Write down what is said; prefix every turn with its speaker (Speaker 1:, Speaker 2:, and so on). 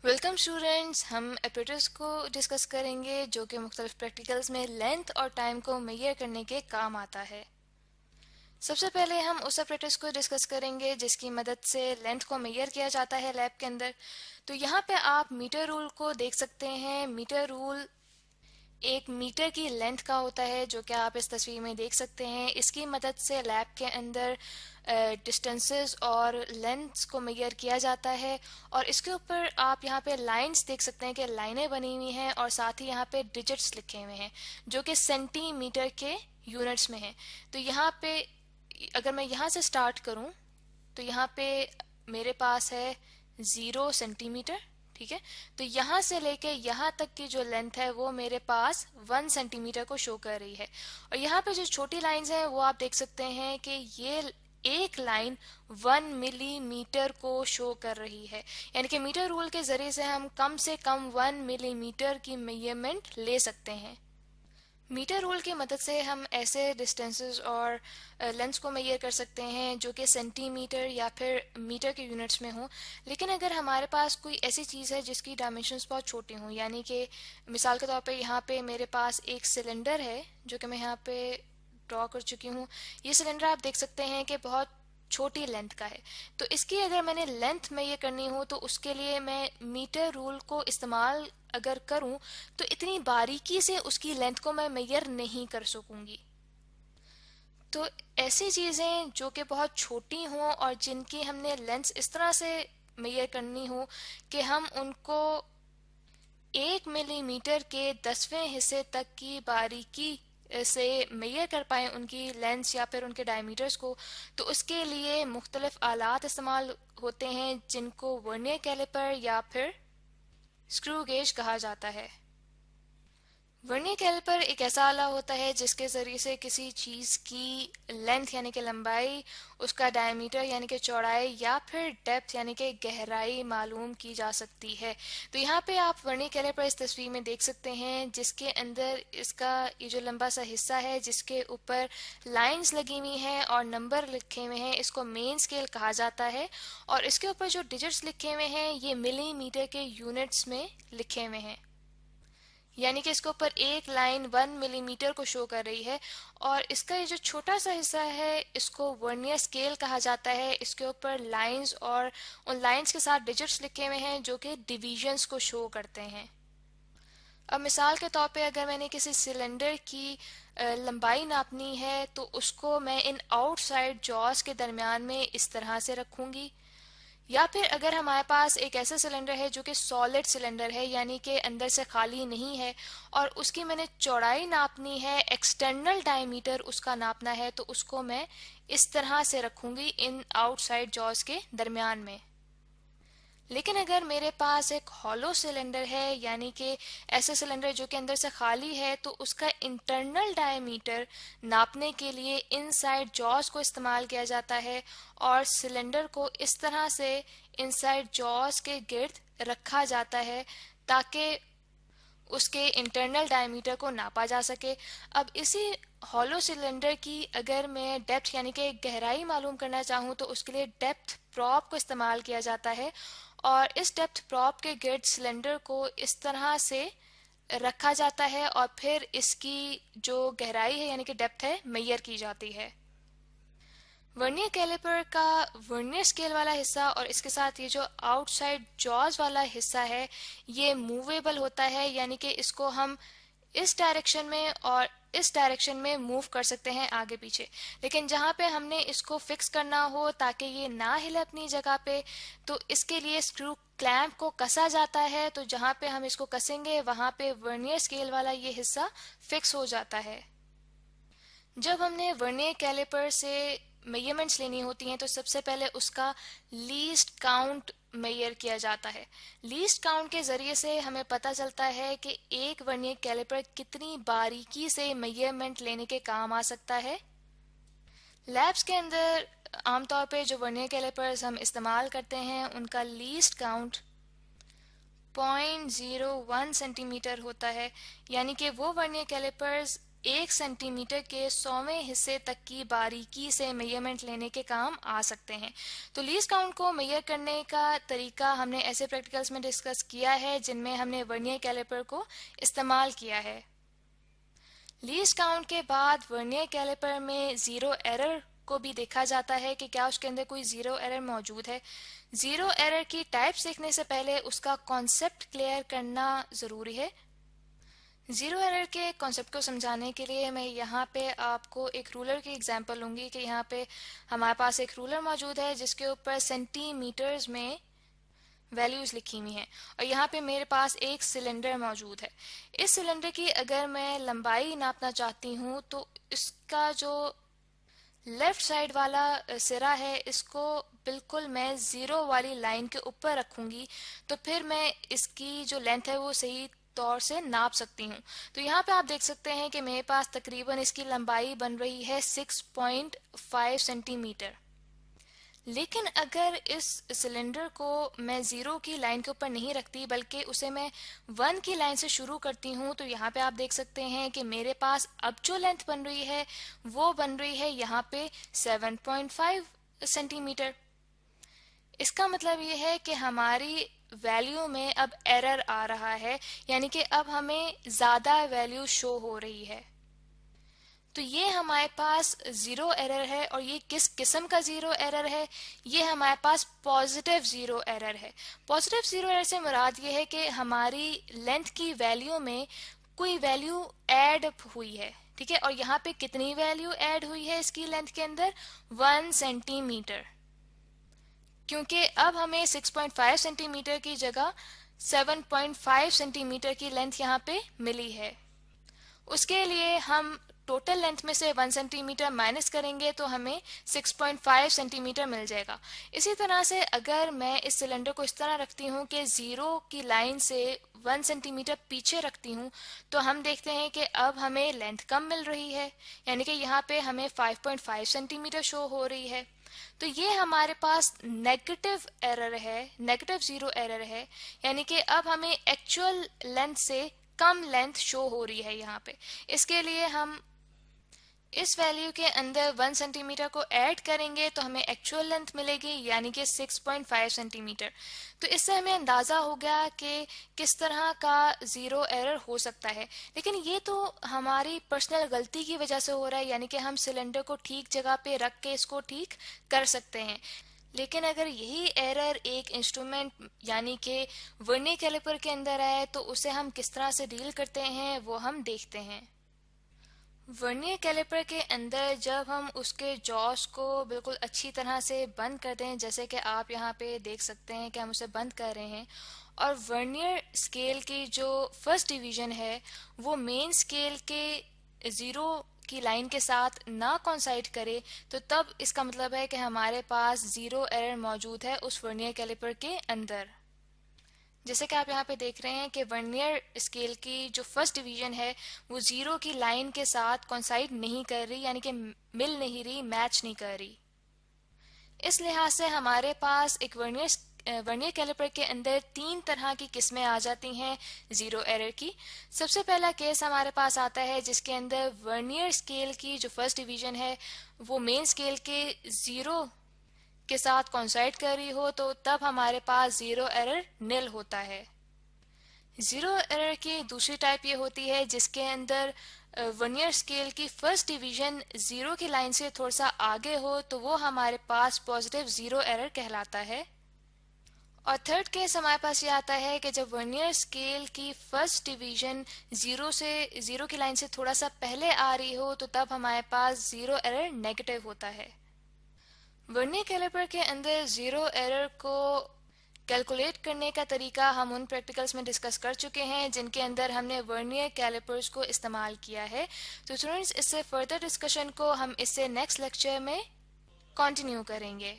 Speaker 1: Welcome students. हम एपरेटर्स को discuss करेंगे जो कि मुख्तलिफ प्रैक्टिकल्स में लेंथ और टाइम को मेजर करने के काम आता है। सबसे पहले हम उस एपरेटर्स को डिस्कस करेंगे जिसकी मदद से लेंथ को मेजर किया जाता है लैब के अंदर। तो यहाँ पे आप मीटर रूल को देख सकते हैं। मीटर रूल एक मीटर की लेंथ का होता है जो कि आप इस तस्वीर में देख सकते हैं। इसकी मदद से लैब के अंदर डिस्टेंसेस और लेंथ्स को मेजर किया जाता है। और इसके ऊपर आप यहाँ पे लाइंस देख सकते हैं कि लाइनें बनी हुई हैं और साथ ही यहाँ पे डिजिट्स लिखे हुए हैं जो कि सेंटीमीटर के यूनिट्स में हैं। तो यहाँ पे अगर मैं यहाँ से स्टार्ट करूँ तो यहाँ पे मेरे पास है 0 सेंटीमीटर। ठीक है, तो यहाँ से लेके यहाँ तक की जो लेंथ है वो मेरे पास 1 सेंटीमीटर को शो कर रही है। और यहाँ पे जो छोटी लाइंस हैं वो आप देख सकते हैं कि ये एक लाइन 1 मिलीमीटर को शो कर रही है। यानी कि मीटर रूल के जरिए से हम कम से कम 1 मिलीमीटर की मेजरमेंट ले सकते हैं। मीटर रूल की मदद से हम ऐसे डिस्टेंसेस और लेंथ्स को मेजर कर सकते हैं जो कि सेंटीमीटर या फिर मीटर के यूनिट्स में हो। लेकिन अगर हमारे पास कोई ऐसी चीज़ है जिसकी डायमेंशंस बहुत छोटी हों, यानी कि मिसाल के तौर पे यहाँ पे मेरे पास एक सिलेंडर है जो कि मैं यहाँ पे ड्रॉ कर चुकी हूँ। ये सिलेंडर आप देख सकते हैं कि बहुत छोटी लेंथ का है। तो इसकी अगर मैंने लेंथ मेजर करनी हो तो उसके लिए मैं मीटर रूल को इस्तेमाल अगर करूं तो इतनी बारीकी से उसकी लेंथ को मैं मेजर नहीं कर सकूंगी। तो ऐसी चीज़ें जो कि बहुत छोटी हों और जिनकी हमने लेंथ इस तरह से मेजर करनी हो कि हम उनको 1 मिलीमीटर के 10वें हिस्से तक की बारीकी से मेजर कर पाएँ उनकी लेंस या फिर उनके डायमीटर्स को, तो उसके लिए मुख्तलिफ आलात इस्तेमाल होते हैं जिनको वर्नियर कैलिपर या फिर स्क्रू गेज कहा जाता है। वर्नियर कैलिपर एक ऐसा आला होता है जिसके ज़रिए से किसी चीज़ की लेंथ यानी कि लंबाई, उसका डायमीटर यानी कि चौड़ाई या फिर डेप्थ यानी कि गहराई मालूम की जा सकती है। तो यहाँ पे आप वर्नियर कैलिपर इस तस्वीर में देख सकते हैं जिसके अंदर इसका ये जो लंबा सा हिस्सा है जिसके ऊपर लाइंस लगी हुई हैं और नंबर लिखे हुए हैं, इसको मेन स्केल कहा जाता है। और इसके ऊपर जो डिजिट्स लिखे हुए हैं ये मिलीमीटर के यूनिट्स में लिखे हुए हैं, यानी कि इसके ऊपर एक लाइन 1 मिलीमीटर को शो कर रही है। और इसका ये जो छोटा सा हिस्सा है इसको वर्नियर स्केल कहा जाता है। इसके ऊपर लाइंस और उन लाइंस के साथ डिजिट्स लिखे हुए हैं जो कि डिविजन्स को शो करते हैं। अब मिसाल के तौर पे अगर मैंने किसी सिलेंडर की लंबाई नापनी है तो उसको मैं इन आउटसाइड जॉस के दरमियान में इस तरह से रखूंगी। या फिर अगर हमारे पास एक ऐसा सिलेंडर है जो कि सॉलिड सिलेंडर है यानी कि अंदर से खाली नहीं है और उसकी मैंने चौड़ाई नापनी है, एक्सटर्नल डायमीटर उसका नापना है, तो उसको मैं इस तरह से रखूंगी इन आउटसाइड जॉस के दरमियान में। लेकिन अगर मेरे पास एक हॉलो सिलेंडर है यानी कि ऐसे सिलेंडर जो कि अंदर से खाली है, तो उसका इंटरनल डायमीटर नापने के लिए इनसाइड जॉस को इस्तेमाल किया जाता है और सिलेंडर को इस तरह से इनसाइड जॉस के गिर्द रखा जाता है ताकि उसके इंटरनल डायमीटर को नापा जा सके। अब इसी हॉलो सिलेंडर की अगर मैं डेप्थ यानी कि गहराई मालूम करना चाहूँ तो उसके लिए डेप्थ प्रॉब को इस्तेमाल किया जाता है और इस डेप्थ प्रॉब के गिर्द सिलेंडर को इस तरह से रखा जाता है और फिर इसकी जो गहराई है यानी कि डेप्थ है मेजर की जाती है। वर्नियर कैलिपर का वर्नियर स्केल वाला हिस्सा और इसके साथ ये जो आउटसाइड जॉज वाला हिस्सा है ये मूवेबल होता है, यानी कि इसको हम इस डायरेक्शन में और इस डायरेक्शन में मूव कर सकते हैं आगे पीछे। लेकिन जहाँ पे हमने इसको फिक्स करना हो ताकि ये ना हिले अपनी जगह पे, तो इसके लिए स्क्रू क्लैंप को कसा जाता है। तो जहाँ पे हम इसको कसेंगे वहाँ पे वर्नियर स्केल वाला ये हिस्सा फिक्स हो जाता है। जब हमने वर्नियर कैलिपर से मेजरमेंट्स लेनी होती हैं तो सबसे पहले उसका लीस्ट काउंट मेजर किया जाता है। लीस्ट काउंट के ज़रिए से हमें पता चलता है कि एक वर्नियर कैलिपर कितनी बारीकी से मेजरमेंट लेने के काम आ सकता है। लैब्स के अंदर आमतौर पे जो वर्नियर कैलिपर्स हम इस्तेमाल करते हैं उनका लीस्ट काउंट 0.01 सेंटीमीटर होता है, यानी कि वो वर्नियर कैलिपर्स 1 सेंटीमीटर के 100वें हिस्से तक की बारीकी से मेजरमेंट लेने के काम आ सकते हैं। तो लीस्ट काउंट को मेजर करने का तरीका हमने ऐसे प्रैक्टिकल्स में डिस्कस किया है जिनमें हमने वर्नियर कैलिपर को इस्तेमाल किया है। लीस्ट काउंट के बाद वर्नियर कैलिपर में ज़ीरो एरर को भी देखा जाता है कि क्या उसके अंदर कोई ज़ीरो एरर मौजूद है। ज़ीरो एरर की टाइप सीखने से पहले उसका कॉन्सेप्ट क्लियर करना ज़रूरी है। ज़ीरो एरर के कॉन्सेप्ट को समझाने के लिए मैं यहाँ पे आपको एक रूलर की एग्जांपल लूँगी कि यहाँ पे हमारे पास एक रूलर मौजूद है जिसके ऊपर सेंटीमीटर्स में वैल्यूज लिखी हुई हैं और यहाँ पे मेरे पास एक सिलेंडर मौजूद है। इस सिलेंडर की अगर मैं लंबाई नापना चाहती हूँ तो इसका जो लेफ्ट साइड वाला सिरा है इसको बिल्कुल मैं ज़ीरो वाली लाइन के ऊपर रखूँगी, तो फिर मैं इसकी जो लेंथ है वो सही तौर से नाप सकती हूँ। तो यहाँ पे आप देख सकते हैं कि मेरे पास तकरीबन इसकी लंबाई बन रही है 6.5 सेंटीमीटर। लेकिन अगर इस सिलेंडर को मैं ज़ीरो की लाइन के ऊपर नहीं रखती बल्कि उसे मैं 1 की लाइन से शुरू करती हूँ, तो यहाँ पे आप देख सकते हैं कि मेरे पास अब जो लेंथ बन रही है वो बन रही है यहाँ पे 7.5 सेंटीमीटर। इसका मतलब ये है कि हमारी वैल्यू में अब एरर आ रहा है, यानी कि अब हमें ज़्यादा वैल्यू शो हो रही है। तो ये हमारे पास ज़ीरो एरर है और ये किस किस्म का ज़ीरो एरर है, ये हमारे पास पॉजिटिव ज़ीरो एरर है। पॉजिटिव ज़ीरो एरर से मुराद ये है कि हमारी लेंथ की वैल्यू में कोई वैल्यू ऐड हुई है, ठीक है। और यहाँ पे कितनी वैल्यू ऐड हुई है इसकी लेंथ के अंदर? 1 सेंटीमीटर, क्योंकि अब हमें 6.5 सेंटीमीटर की जगह 7.5 सेंटीमीटर की लेंथ यहाँ पे मिली है। उसके लिए हम टोटल लेंथ में से 1 सेंटीमीटर माइनस करेंगे तो हमें 6.5 सेंटीमीटर मिल जाएगा। इसी तरह से अगर मैं इस सिलेंडर को इस तरह रखती हूँ कि ज़ीरो की लाइन से 1 सेंटीमीटर पीछे रखती हूँ, तो हम देखते हैं कि अब हमें लेंथ कम मिल रही है, यानी कि यहाँ पे हमें 5.5 सेंटीमीटर शो हो रही है। तो ये हमारे पास नेगेटिव एरर है, नेगेटिव ज़ीरो एरर है, यानी कि अब हमें एक्चुअल लेंथ से कम लेंथ शो हो रही है यहाँ पे। इसके लिए हम इस वैल्यू के अंदर 1 सेंटीमीटर को ऐड करेंगे तो हमें एक्चुअल लेंथ मिलेगी, यानी कि 6.5 सेंटीमीटर। तो इससे हमें अंदाज़ा हो गया कि किस तरह का ज़ीरो एरर हो सकता है। लेकिन ये तो हमारी पर्सनल गलती की वजह से हो रहा है, यानी कि हम सिलेंडर को ठीक जगह पे रख के इसको ठीक कर सकते हैं। लेकिन अगर यही एरर एक इंस्ट्रूमेंट यानी कि वर्नियर कैलिपर के अंदर आए तो उसे हम किस तरह से डील करते हैं वो हम देखते हैं। वर्नियर कैलिपर के अंदर जब हम उसके जॉस को बिल्कुल अच्छी तरह से बंद कर दें, जैसे कि आप यहाँ पे देख सकते हैं कि हम उसे बंद कर रहे हैं, और वर्नियर स्केल की जो फर्स्ट डिवीजन है वो मेन स्केल के ज़ीरो की लाइन के साथ ना कोइंसाइड करे, तो तब इसका मतलब है कि हमारे पास ज़ीरो एरर मौजूद है उस वर्नियर कैलिपर के अंदर। जैसे कि आप यहाँ पे देख रहे हैं कि वर्नियर स्केल की जो फर्स्ट डिवीजन है वो ज़ीरो की लाइन के साथ कोइंसाइड नहीं कर रही, यानी कि मिल नहीं रही, मैच नहीं कर रही। इस लिहाज से हमारे पास एक वर्नियर कैलिपर के अंदर 3 तरह की किस्में आ जाती हैं ज़ीरो एरर की। सबसे पहला केस हमारे पास आता है जिसके अंदर वर्नियर स्केल की जो फर्स्ट डिवीजन है वो मेन स्केल के ज़ीरो के साथ कोइंसाइड कर रही हो, तो तब हमारे पास ज़ीरो एरर निल होता है। ज़ीरो एरर की दूसरी टाइप ये होती है जिसके अंदर वर्नियर स्केल की फर्स्ट डिवीजन ज़ीरो की लाइन से थोड़ा सा आगे हो, तो वो हमारे पास पॉजिटिव ज़ीरो एरर कहलाता है। और थर्ड केस हमारे पास ये आता है कि जब वर्नियर स्केल की फर्स्ट डिवीजन ज़ीरो की लाइन से थोड़ा सा पहले आ रही हो, तो तब हमारे पास ज़ीरो एरर नेगेटिव होता है। वर्नियर कैलिपर के अंदर ज़ीरो एरर को कैलकुलेट करने का तरीका हम उन प्रैक्टिकल्स में डिस्कस कर चुके हैं जिनके अंदर हमने वर्नियर कैलिपर्स को इस्तेमाल किया है। तो स्टूडेंट्स, इससे फर्दर डिस्कशन को हम इससे नेक्स्ट लेक्चर में कंटिन्यू करेंगे।